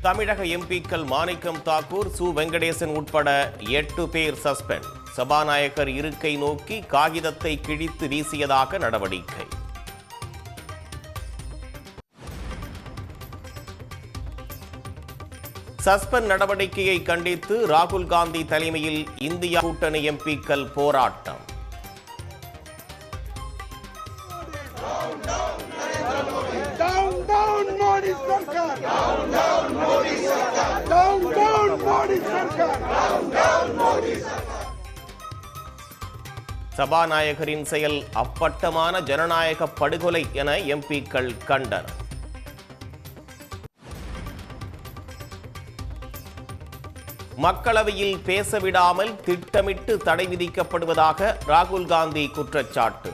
தமிழக எம்பிக்கள் மாணிக்கம் தாக்கூர், சு வெங்கடேசன் உட்பட 8 பேர் சஸ்பெண்ட். சபாநாயகர் இருக்கை நோக்கி காகிதத்தை கிழித்து வீசியதாக நடவடிக்கை. சஸ்பெண்ட் நடவடிக்கையை கண்டித்து ராகுல் காந்தி தலைமையில் இந்தியா கூட்டணி எம்பிக்கள் போராட்டம். சபாநாயகரின் செயல் அப்பட்டமான ஜனநாயக படுகொலை என எம்பிக்கள் கண்டனர். மக்களவையில் பேசவிடாமல் திட்டமிட்டு தடை விதிக்கப்படுவதாக ராகுல் காந்தி குற்றச்சாட்டு.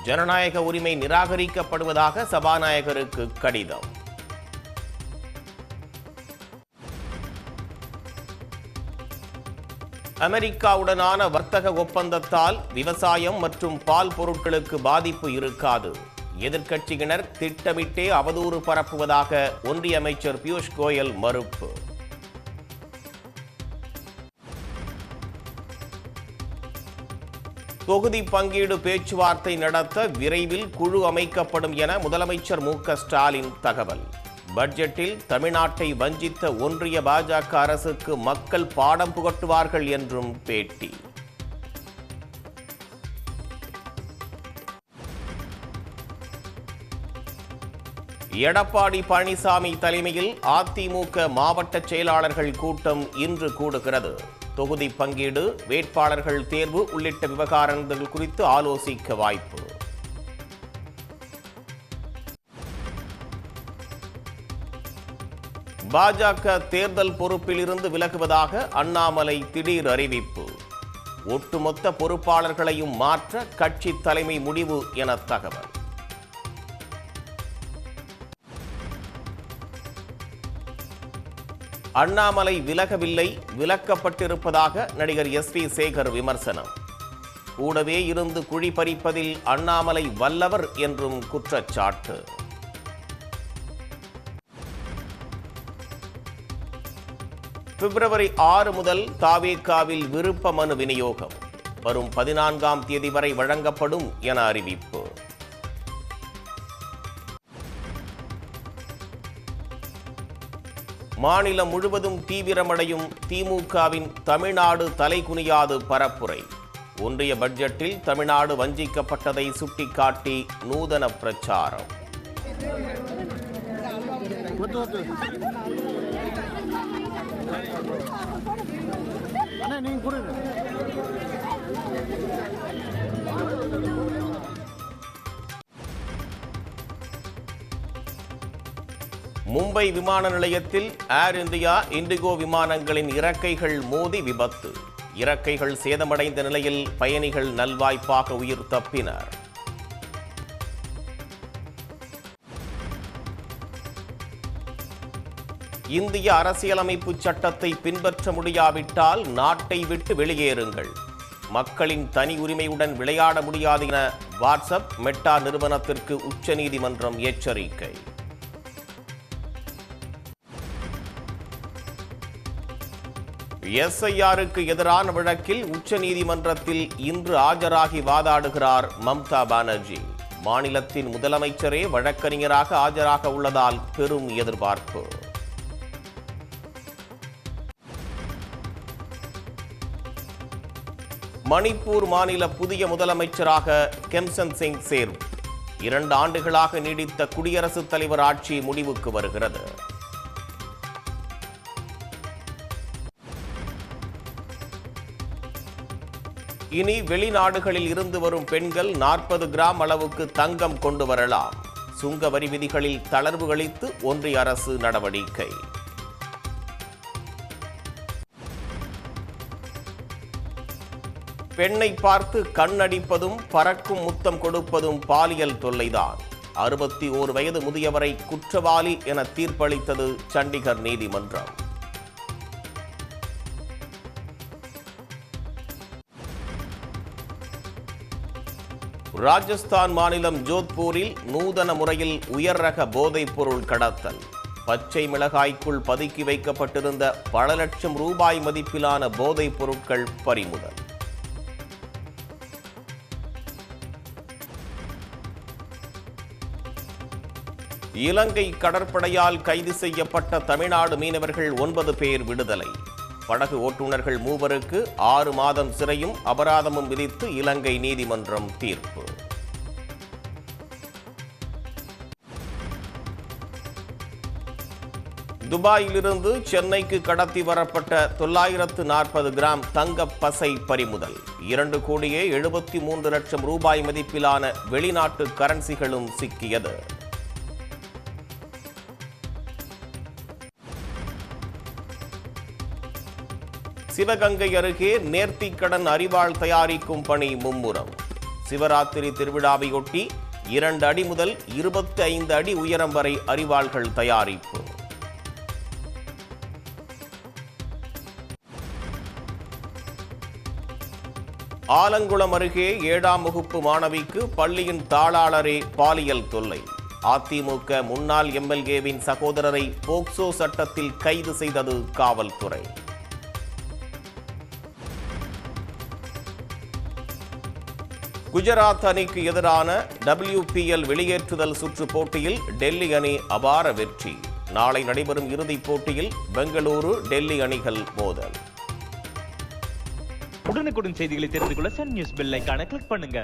ஜனநாயக உரிமை நிராகரிக்கப்படுவதாக சபாநாயகருக்கு கடிதம். அமெரிக்காவுடனான வர்த்தக ஒப்பந்தத்தால் விவசாயம் மற்றும் பால் பொருட்களுக்கு பாதிப்பு இருக்காது. எதிர்க்கட்சியினர் திட்டமிட்டே அவதூறு பரப்புவதாக ஒன்றிய அமைச்சர் பியூஷ் கோயல் மறுப்பு. தொகுதி பங்கீடு பேச்சுவார்த்தை நடத்த விரைவில் குழு அமைக்கப்படும் என முதலமைச்சர் மு.க.ஸ்டாலின் தகவல். பட்ஜெட்டில் தமிழ்நாட்டை வஞ்சித்த ஒன்றிய பாஜக அரசுக்கு மக்கள் பாடம் புகட்டுவார்கள் என்றும் பேட்டி. எடப்பாடி பழனிசாமி தலைமையில் அதிமுக மாவட்ட செயலாளர்கள் கூட்டம் இன்று கூடுகிறது. தொகுதி பங்கீடு, வேட்பாளர்கள் தேர்வு உள்ளிட்ட விவகாரங்கள் குறித்து ஆலோசிக்க வாய்ப்பு. பாஜக தேர்தல் பொறுப்பில் இருந்து விலகுவதாக அண்ணாமலை திடீர் அறிவிப்பு. ஒட்டுமொத்த பொறுப்பாளர்களையும் மாற்ற கட்சி தலைமை முடிவு என தகவல். அண்ணாமலை விலகவில்லை, விலக்கப்பட்டிருப்பதாக நடிகர் எஸ்.வி. சேகர் விமர்சனம். கூடவே இருந்து குழி பறிப்பதில் அண்ணாமலை வல்லவர் என்றும் குற்றச்சாட்டு. பிப்ரவரி 6 முதல் தாவேகாவில் விருப்ப மனு விநியோகம். வரும் 14ஆம் தேதி வரை வழங்கப்படும் என அறிவிப்பு. மாநிலம் முழுவதும் தீவிரமடையும் திமுகவின் தமிழ்நாடு தலைகுனியாது பரப்புரை. ஒன்றிய பட்ஜெட்டில் தமிழ்நாடு வஞ்சிக்கப்பட்டதை சுட்டிக்காட்டி நூதன பிரச்சாரம். மும்பை விமான நிலையத்தில் ஏர் இந்தியா, இண்டிகோ விமானங்களின் இறக்கைகள் மோதி விபத்து. இறக்கைகள் சேதமடைந்த நிலையில் பயணிகள் நல்வாய்ப்பாக உயிர் தப்பினர். இந்திய அரசியலமைப்பு சட்டத்தை பின்பற்ற முடியாவிட்டால் நாட்டை விட்டு வெளியேறுங்கள். மக்களின் தனி உரிமையுடன் விளையாட முடியாது என வாட்ஸ்அப், மெட்டா நிறுவனத்திற்கு உச்சநீதிமன்றம் எச்சரிக்கை. எஸ்ஐஆருக்கு எதிரான வழக்கில் உச்சநீதிமன்றத்தில் இன்று ஆஜராகி வாதாடுகிறார் மம்தா பானர்ஜி. மாநிலத்தின் முதலமைச்சரே வழக்கறிஞராக ஆஜராக உள்ளதால் பெரும் எதிர்பார்ப்பு. மணிப்பூர் மாநில புதிய முதலமைச்சராக கெம்சன் சிங் தேர்வு. 2 ஆண்டுகளாக நீடித்த குடியரசுத் தலைவர் ஆட்சி முடிவுக்கு வருகிறது. இனி வெளிநாடுகளில் இருந்து வரும் பெண்கள் 40 கிராம் அளவுக்கு தங்கம் கொண்டு வரலாம். சுங்க வரி விதிகளில் தளர்வு அளித்து ஒன்றிய அரசு நடவடிக்கை. பெண்ணை பார்த்து கண்ணடிப்பதும் பறக்கும் முத்தம் கொடுப்பதும் பாலியல் தொல்லைதான். 61 வயது முதியவரை குற்றவாளி என தீர்ப்பளித்தது சண்டிகர் நீதிமன்றம். ராஜஸ்தான் மாநிலம் ஜோத்பூரில் நூதன முறையில் உயர் ரக போதைப் பொருள் கடத்தல். பச்சை மிளகாய்க்குள் பதுக்கி வைக்கப்பட்டிருந்த பல லட்சம் ரூபாய் மதிப்பிலான போதைப் பொருட்கள் பறிமுதல். இலங்கை கடற்படையால் கைது செய்யப்பட்ட தமிழ்நாடு மீனவர்கள் 9 பேர் விடுதலை. படகு ஓட்டுநர்கள் 3 6 மாதம் சிறையும் அபராதமும் விதித்து இலங்கை நீதிமன்றம் தீர்ப்பு. துபாயிலிருந்து சென்னைக்கு கடத்தி வரப்பட்ட 940 கிராம் தங்க பசை பறிமுதல். 2,73 லட்சம் ரூபாய் மதிப்பிலான வெளிநாட்டு கரன்சிகளும் சிக்கியது. சிவகங்கை அருகே நேர்த்திக்கடன் அரிவாள் தயாரிக்கும் பணி மும்முரம். சிவராத்திரி திருவிழாவையொட்டி 2 அடி முதல் 25 அடி உயரம் வரை அரிவாள்கள் தயாரிப்பு. ஆலங்குளம் அருகே 7ஆம் வகுப்பு மாணவிக்கு பள்ளியின் தாளாளரே பாலியல் தொல்லை. அதிமுக முன்னாள் எம்எல்ஏவின் சகோதரரை போக்சோ சட்டத்தில் கைது செய்தது காவல்துறை. குஜராத் அணிக்கு எதிரான WPL வெளியேற்றுதல் சுற்று போட்டியில் டெல்லி அணி அபார வெற்றி. நாளை நடைபெறும் இறுதிப் போட்டியில் பெங்களூரு டெல்லி அணிகள் மோதல். உடனுக்குடன் செய்திகளை தெரிந்து கொள்ள சன் நியூஸ் பெல் ஐகானை கிளிக் பண்ணுங்க.